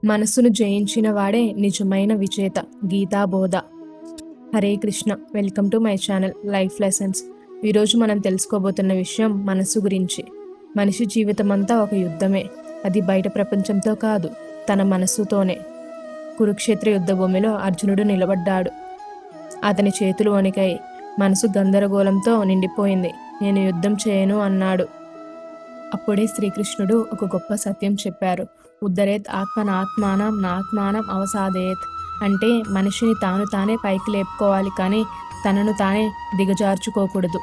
మనసును జయించిన వాడే నిజమైన విజేత. గీతాబోధ. Hare Krishna. Welcome to my channel life lessons. ఈరోజు మనం తెలుసుకోబోతున్న విషయం మనసు గురించి. మనిషి జీవితమంతా ఒక యుద్ధమే. అది బయట ప్రపంచంతో కాదు, తన మనస్సుతోనే. కురుక్షేత్ర యుద్ధ భూమిలో అర్జునుడు నిలబడ్డాడు. అతని చేతులు వణికాయి. మనసు గందరగోళంతో నిండిపోయింది. నేను యుద్ధం చేయను అన్నాడు. అప్పుడే శ్రీకృష్ణుడు ఒక గొప్ప సత్యం చెప్పారు. ఉద్ధరేత్ ఆత్మనాత్మానం నాత్మానం అవసాదేత్. అంటే మనిషిని తాను తానే పైకి లేపుకోవాలి, కానీ తనను తానే దిగజార్చుకోకూడదు.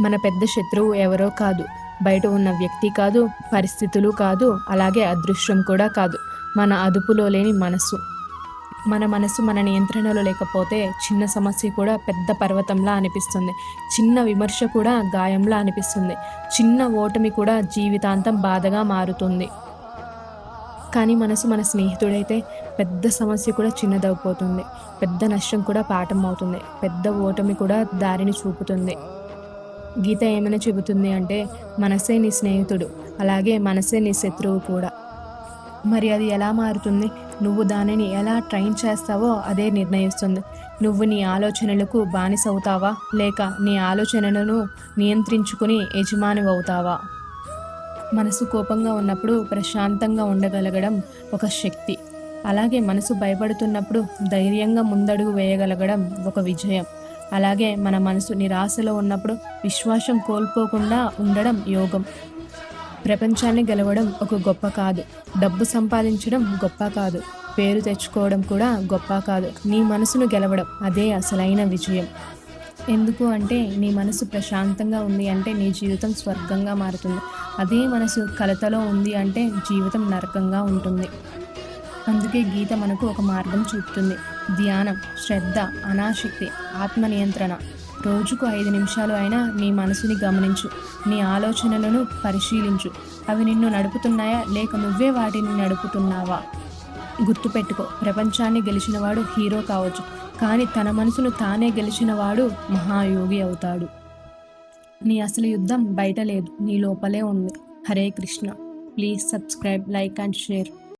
మన పెద్ద శత్రువు ఎవరో కాదు, బయట ఉన్న వ్యక్తి కాదు, పరిస్థితులు కాదు, అలాగే అదృష్టం కూడా కాదు, మన అదుపులో లేని మనసు. మన మనసు మన నియంత్రణలో లేకపోతే చిన్న సమస్య కూడా పెద్ద పర్వతంలా అనిపిస్తుంది. చిన్న విమర్శ కూడా గాయంలా అనిపిస్తుంది. చిన్న ఓటమి కూడా జీవితాంతం బాధగా మారుతుంది. కానీ మనసు మన స్నేహితుడైతే పెద్ద సమస్య కూడా చిన్నదైపోతుంది. పెద్ద నష్టం కూడా పాఠం అవుతుంది. పెద్ద ఓటమి కూడా దారిని చూపుతుంది. గీత ఏమైనా చెబుతుంది అంటే, మనసే నీ స్నేహితుడు, అలాగే మనసే నీ శత్రువు కూడా. మరి అది ఎలా మారుతుంది? నువ్వు దానిని ఎలా ట్రైన్ చేస్తావో అదే నిర్ణయిస్తుంది. నువ్వు నీ ఆలోచనలకు బానిసవుతావా, లేక నీ ఆలోచనలను నియంత్రించుకుని యజమానివవుతావా? మనసు కోపంగా ఉన్నప్పుడు ప్రశాంతంగా ఉండగలగడం ఒక శక్తి. అలాగే మనసు భయపడుతున్నప్పుడు ధైర్యంగా ముందడుగు వేయగలగడం ఒక విజయం. అలాగే మన మనసు నిరాశలో ఉన్నప్పుడు విశ్వాసం కోల్పోకుండా ఉండడం యోగం. ప్రపంచాన్ని గెలవడం ఒక గొప్ప కాదు, డబ్బు సంపాదించడం గొప్ప కాదు, పేరు తెచ్చుకోవడం కూడా గొప్ప కాదు. నీ మనసును గెలవడం అదే అసలైన విజయం. ఎందుకు అంటే, నీ మనసు ప్రశాంతంగా ఉంది అంటే నీ జీవితం స్వర్గంగా మారుతుంది. అదే మనసు కలతలో ఉంది అంటే జీవితం నరకంగా ఉంటుంది. అందుకే గీత మనకు ఒక మార్గం చూపుతుంది. ధ్యానం, శ్రద్ధ, అనాసక్తి, ఆత్మ నియంత్రణ. రోజుకు 5 నిమిషాలు అయినా నీ మనసుని గమనించు. నీ ఆలోచనలను పరిశీలించు. అవి నిన్ను నడుపుతున్నాయా, లేక నువ్వే వాటిని నడుపుతున్నావా? గుర్తుపెట్టుకో, ప్రపంచాన్ని గెలిచినవాడు హీరో కావచ్చు, కానీ తన మనసును తానే గెలిచినవాడు మహాయోగి అవుతాడు. నీ అసలు యుద్ధం బయట లేదు, నీ లోపలే ఉంది. Hare Krishna. Please subscribe, like and share.